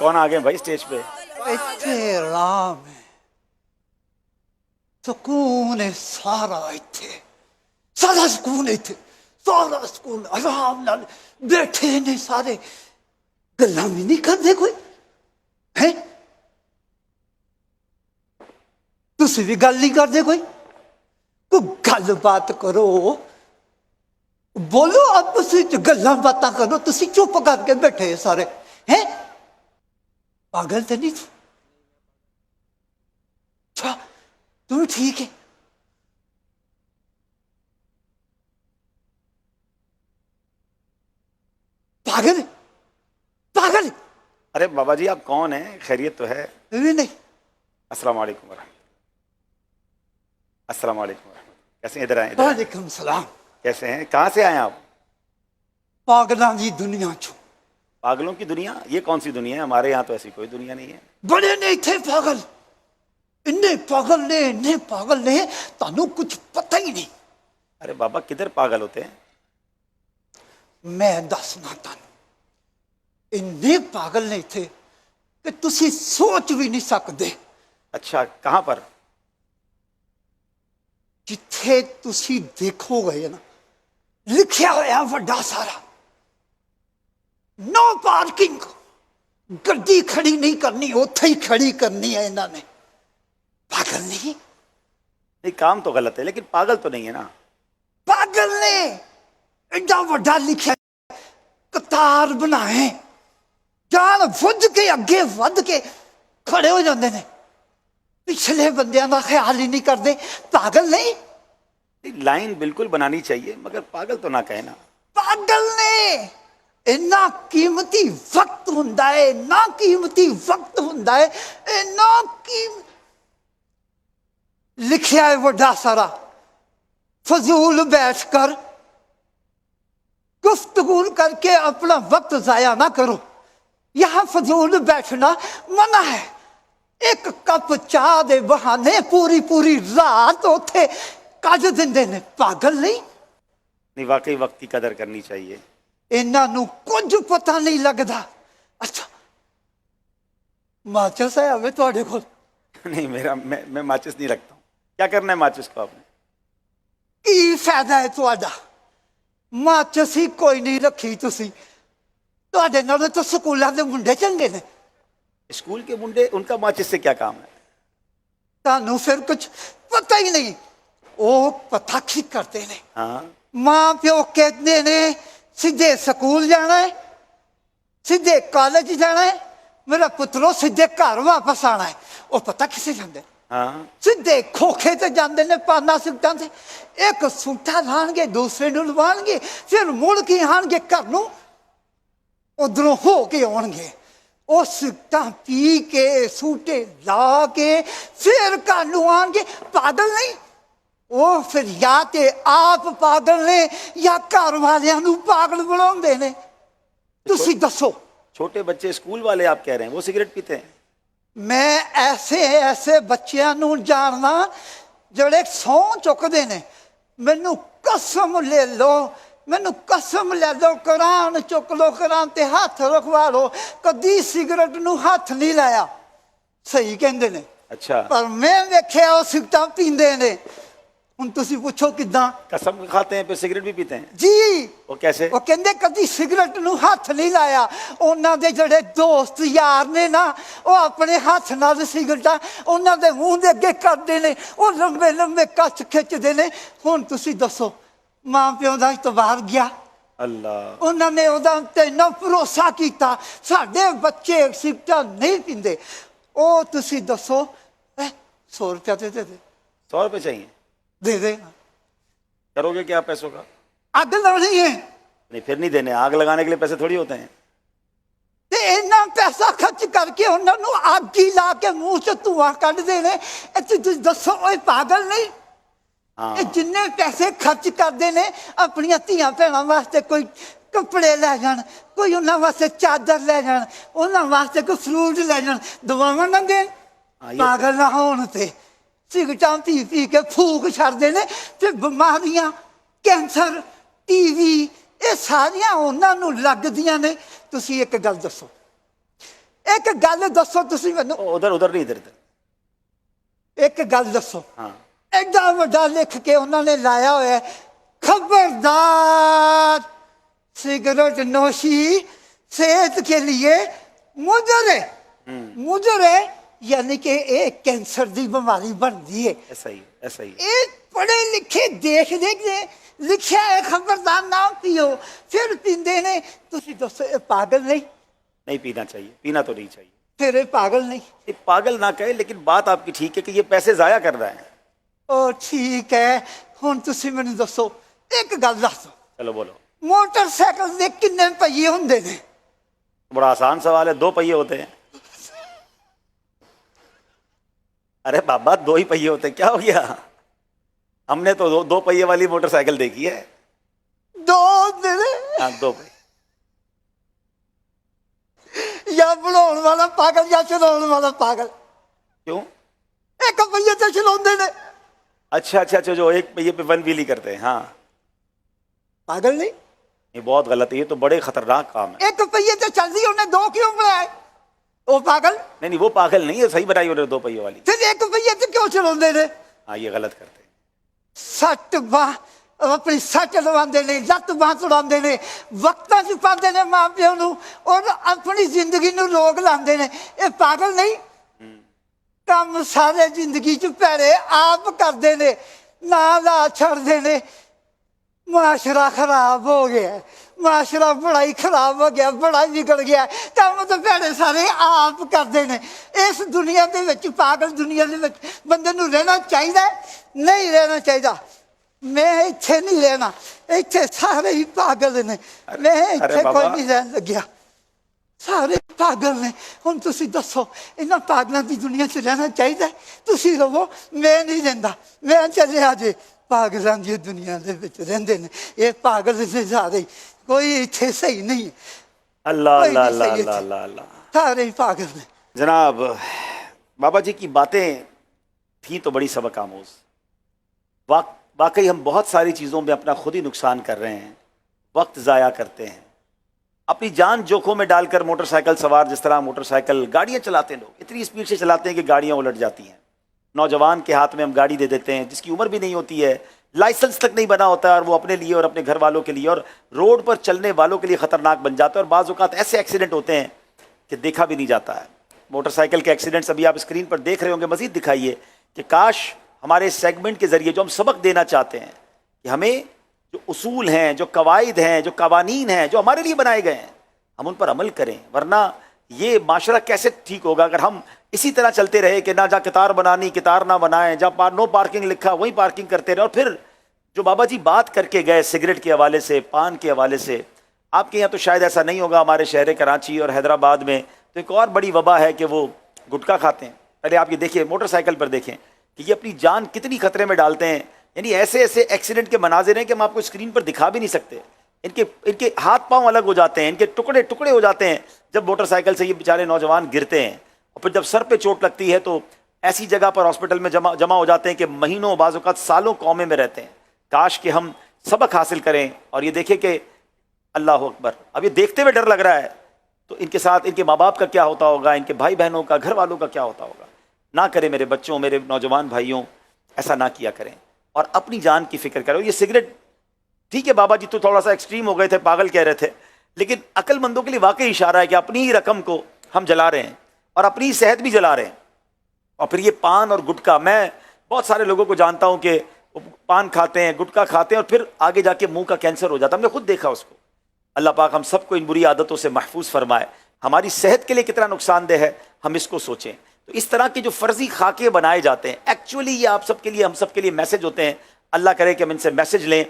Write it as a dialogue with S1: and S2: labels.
S1: कौन आ गए भाई स्टेज पे?
S2: इत्थे आराम है, सुकून है, सारा इत्थे, सारा सुकून है इत्थे, सारा सुकून आराम नाल बैठे ने सारे, गल्लां भी नहीं करदे कोई है। तुसीं भी गल नहीं करदे कोई गल बात करो, बोलो आपस विच गल्लां बातां करो। तुसीं चुप करके बैठे सारे हैं, पागल तो नहीं तू? अच्छा तू ठीक है। पागल पागल।
S1: अरे बाबा जी आप कौन हैं? खैरियत तो है?
S2: नहीं।
S1: अस्सलाम वालेकुम वरहमतुल्लाह। अस्सलाम वालेकुम वरहमतुल्लाह। कैसे हैं? इधर आए।
S2: वालेकुम सलाम।
S1: कैसे हैं? कहाँ से आए आप?
S2: पागलों की दुनिया चो।
S1: पागलों की दुनिया? ये कौन सी दुनिया है? हमारे यहाँ तो ऐसी कोई दुनिया नहीं है।
S2: बड़े ने इतने पागल, इन्ने पागल ने तानू कुछ पता ही नहीं।
S1: अरे बाबा किधर पागल होते हैं?
S2: मैं दसना तानू, इन्ने पागल ने इतने कि तुसी सोच भी नहीं सकते।
S1: अच्छा कहाँ पर?
S2: जिथे तुसी देखोगे ना लिखा होया वड्डा सारा, नो पार्किंग, गड्डी खड़ी नहीं करनी, उत्थे ही खड़ी करनी है इन्होंने। पागल नहीं?
S1: नहीं काम तो गलत है लेकिन पागल तो नहीं है ना।
S2: पागल ने एडा वड्डा लिखा, कतार बनाए, जान बुझ के अगे वध के खड़े हो जाते हैं, पिछले बंदियां का ख्याल ही नहीं करते। पागल नहीं?
S1: लाइन बिल्कुल बनानी चाहिए मगर पागल तो ना कहना।
S2: पागल ने इन्ना कीमती वक्त हुंदा है, ना कीमती वक्त हुंदा है, इन्ना लिखिया है वड्डा सारा, फजूल बैठकर गुफ्तगू करके अपना वक्त जाया ना करो। यहां फजूल बैठना मना है। एक कप चाह दे बहाने पूरी पूरी रात उथे कज दिंदे ने। पागल नहीं?
S1: वाकई वक्त की कदर करनी चाहिए।
S2: इन्हों कुछ पता नहीं लगता। अच्छा माचिस है हमें थोड़े को?
S1: नहीं मेरा मैं माचिस नहीं रखता हूँ। क्या करना है माचिस को आपने?
S2: की फायदा है थोड़ा? माचिस ही कोई नहीं रखी तुसी, तुहाडे नाल तो स्कूलों के मुंडे चंगे ने।
S1: स्कूल के मुंडे, उनका माचिस से क्या काम है?
S2: तानू फिर कुछ पता ही नहीं। वो पता की करते ने,
S1: हाँ
S2: मां प्यो कहते ने सीधे स्कूल जाना है, सीधे कॉलेज जाना है, मेरा पुत्रो सीधे घर वापस आना है। वो पता किसे जाते?
S1: हाँ
S2: सीधे खोखे ते जाते ने, पाना सिकटां से एक सूटा लाणगे, दूसरे नूं लवाणगे, फिर मुड़ के आणगे घर नूं, उधरों हो के आउणगे, वो सिकटां पी के सूटे ला के फिर घर नूं आणगे। पागल नहीं? वो फिर या ते आप पागल ने या घर वालियां नूं पागल बनाउंदे ने। तुसी दसो।
S1: छोटे बच्चे स्कूल वाले आप कह रहे हैं वो सिगरेट पीते हैं?
S2: मैं ऐसे बच्चियां नूं जानना जिहड़े सौं चुकदे ने। मैनू कसम ले लो, मैनू कसम ले लो, कुरान चुक लो, कुरान ते हाथ रखवा लो, कदी सिगरेट नूं हाथ नहीं लाया। सही कहंदे ने।
S1: अच्छा
S2: पर मैं वेख्या वो सिगरेटां पींदे ने। हुण तुसीं पुछो किदां?
S1: कसम खाते हैं फिर सिगरेट भी पीते हैं?
S2: जी।
S1: वो कैसे?
S2: वो कहंदे कदी सिगरेट नूं हाथ नहीं लाया। उन्हां दे जिहड़े दोस्त यार ने ना, वो अपने हाथ नाल सिगरेटां उन्हां दे मूंह दे अगे करदे ने, वो लंबे लंबे कच खिचदे ने। हुण तुसीं दसो मां प्यो दा इतबार गया?
S1: अल्लाह,
S2: उन्होंने उहदा ते इन्ना भरोसा किया, साडे बच्चे सिगरेटां नहीं पींदे। ओ तुसीं दसो 100 रुपया दे दे।
S1: 100 रुपये चाहिए?
S2: दे दे।
S1: करोगे क्या पैसों का?
S2: आग लगानी है।
S1: नहीं फिर नहीं देने, आग लगाने के लिए पैसे थोड़ी होते हैं।
S2: इन्ना पैसा खर्च करके उन्होंने अग ही ला के मुंह च धुआं कढ़ देने। दसो ओए पागल नहीं?
S1: हाँ।
S2: जिन्ने पैसे खर्च करते हैं अपन धियां भैनों वास्ते, कोई कपड़े लै जान, कोई उन्होंने वास्ते चादर लै जान, उन्होंने वास्ते कोई फ्रूट लै जान, दवावां ना देन। पागल ना होन ते सिगरेटां पी पी के फूक छड्डदे ने ते बीमारियां, कैंसर, टीवी, ये सारियां उन्होंने लगदियां ने। तुसीं एक गल दसो, एक एक गल दसो तुसी मैनू,
S1: उधर उधर नहीं, इधर इधर।
S2: एक गल दसो,
S1: हाँ
S2: एडा वड्डा लिख के उन्होंने लाया हुआ है, खबरदार सिगरेट नोशी सेहत के लिए मुजर है, मुजर है, यानी कि एक कैंसर की बीमारी बनती है।
S1: ऐसा ही ऐसा ही।
S2: ये पढ़े लिखे देख देख के लिखा है खबरदार ना पियो, फिर पींदे ने। तुसी दसो ये पागल नहीं?
S1: नहीं पीना चाहिए, पीना तो नहीं चाहिए।
S2: फिर ये पागल नहीं?
S1: ये पागल ना कहे, लेकिन बात आपकी ठीक है कि ये पैसे जाया कर रहा है।
S2: ओ ठीक है, हुण तुसी मैनू दसो एक गल दसो,
S1: चलो बोलो।
S2: मोटरसाइकिल दे किन्ने पहिए हुंदे ने?
S1: बड़ा आसान सवाल है, 2 पहिए होते हैं। अरे बाबा 2 ही पहिए होते हैं, क्या हो गया? हमने तो 2 पहिए वाली मोटरसाइकिल देखी है।
S2: 2 हुंदे ने?
S1: हाँ 2 पहिए।
S2: या बनाउण वाला पागल या चलाउण वाला पागल।
S1: क्यों?
S2: एक पहिए ते चलाउंदे ने।
S1: अच्छा अच्छा अच्छा, जो एक पहिए पे 1 व्हीली करते हैं। हाँ
S2: पागल नहीं?
S1: ये बहुत गलत है, ये तो बड़े खतरनाक काम है।
S2: एक पहिए ते चलदी उन्हें 2 क्यों बनाए? ओ पागल?
S1: नहीं नहीं, वो पागल नहीं है, सही बनाई उन्होंने 2 पहिए वाली।
S2: फिर एक पहिए ते क्यों चलाउंदे ने?
S1: हाँ ये गलत करते हैं।
S2: सट बाह अपनी सट लवांदे ने, लत बाह तोड़ांदे ने, वक्तां च पांदे ने मां प्यो नू, और अपनी जिंदगी नू रोग लांदे ने। ये पागल नहीं? काम सारे जिंदगी च भैड़े आप करते ने, ना ला छड़ते ने। माशरा खराब हो गया, माशरा बड़ा ही खराब हो गया, बड़ा ही बिगड़ गया। काम तो भैड़े सारे आप करते ने। इस दुनिया के विच, पागल दुनिया के विच बंदे नू रहना चाहिए? नहीं रहना चाहिए। मैं इत्थे नहीं रहना, इत्थे सारे ही पागल ने, मैं इत्थे कोई नहीं रहन लग्या, सारे पागल ने। हुण तुसी दसो इन्हां पागलों की दुनिया च रहना चाहिए? तुसी रहो, मैं नहीं रहिंदा, मैं चलिया जे पागलों की दुनिया दे विच रहिंदे ने। ये पागल ने सारे, कोई इत्थे सही नहीं है।
S1: अल्लाह
S2: कोई
S1: अल्लाह
S2: नहीं सही
S1: अल्लाह
S2: इत्थे।
S1: अल्लाह अल्लाह।
S2: सारे ही पागल ने।
S1: जनाब बाबा जी की बातें थी तो बड़ी सबक आमोज। वाकई हम बहुत सारी चीज़ों में अपना खुद ही नुकसान कर रहे हैं, वक्त ज़ाया करते हैं, अपनी जान जोखों में डालकर। मोटरसाइकिल सवार जिस तरह मोटरसाइकिल गाड़ियाँ चलाते हैं, लोग इतनी स्पीड से चलाते हैं कि गाड़ियाँ उलट जाती हैं। नौजवान के हाथ में हम गाड़ी दे देते हैं जिसकी उम्र भी नहीं होती है, लाइसेंस तक नहीं बना होता है, और वो अपने लिए और अपने घर वालों के लिए और रोड पर चलने वालों के लिए ख़तरनाक बन जाता है। और बाज़ औक़ात ऐसे एक्सीडेंट होते हैं कि देखा भी नहीं जाता है। मोटरसाइकिल के एक्सीडेंट्स अभी आप स्क्रीन पर देख रहे होंगे, मज़ीद दिखाइए कि काश हमारे सेगमेंट के ज़रिए जो हम सबक देना चाहते हैं कि हमें जो उसूल हैं, जो कवायद हैं, जो कवानीन हैं, जो हमारे लिए बनाए गए हैं, हम उन पर अमल करें। वरना ये माशरा कैसे ठीक होगा अगर हम इसी तरह चलते रहे कि ना जा कितार बनानी कितार ना बनाएं, जहाँ नो पार्किंग लिखा वहीं पार्किंग करते रहे। और फिर जो बाबा जी बात करके गए सिगरेट के हवाले से, पान के हवाले से, आपके यहाँ तो शायद ऐसा नहीं होगा, हमारे शहर कराची और हैदराबाद में तो एक और बड़ी वबा है कि वो गुटखा खाते हैं। पहले आप ये देखिए, मोटरसाइकिल पर देखें कि ये अपनी जान कितनी खतरे में डालते हैं। यानी ऐसे ऐसे एक्सीडेंट के मनाजिर हैं कि हम आपको स्क्रीन पर दिखा भी नहीं सकते। इनके हाथ पांव अलग हो जाते हैं, इनके टुकड़े टुकड़े हो जाते हैं जब मोटरसाइकिल से ये बेचारे नौजवान गिरते हैं। और फिर जब सर पे चोट लगती है तो ऐसी जगह पर हॉस्पिटल में जमा हो जाते हैं कि महीनों, बाज़ औक़ात सालों कौमे में रहते हैं। काश कि हम सबक हासिल करें और ये देखें कि अल्लाह अकबर, अब ये देखते हुए डर लग रहा है तो इनके साथ इनके माँ बाप का क्या होता होगा, इनके भाई बहनों का, घर वालों का क्या होता होगा। ना करें मेरे बच्चों, मेरे नौजवान भाइयों, ऐसा ना किया करें और अपनी जान की फिक्र करें। ये सिगरेट ठीक है बाबा जी तो थोड़ा सा एक्सट्रीम हो गए थे, पागल कह रहे थे, लेकिन अक्लमंदों के लिए वाकई इशारा है कि अपनी ही रकम को हम जला रहे हैं और अपनी सेहत भी जला रहे हैं। और फिर ये पान और गुटखा, मैं बहुत सारे लोगों को जानता हूँ कि पान खाते हैं, गुटखा खाते हैं और फिर आगे जाके मुंह का कैंसर हो जाता है। हमने खुद देखा उसको। अल्लाह पाक हम सबको इन बुरी आदतों से महफूज फरमाए। हमारी सेहत के लिए कितना नुकसानदेह है हम इसको सोचें। तो इस तरह के जो फर्जी खाके बनाए जाते हैं, एक्चुअली ये आप सबके लिए, हम सबके लिए मैसेज होते हैं। अल्लाह करे कि हम इनसे मैसेज लें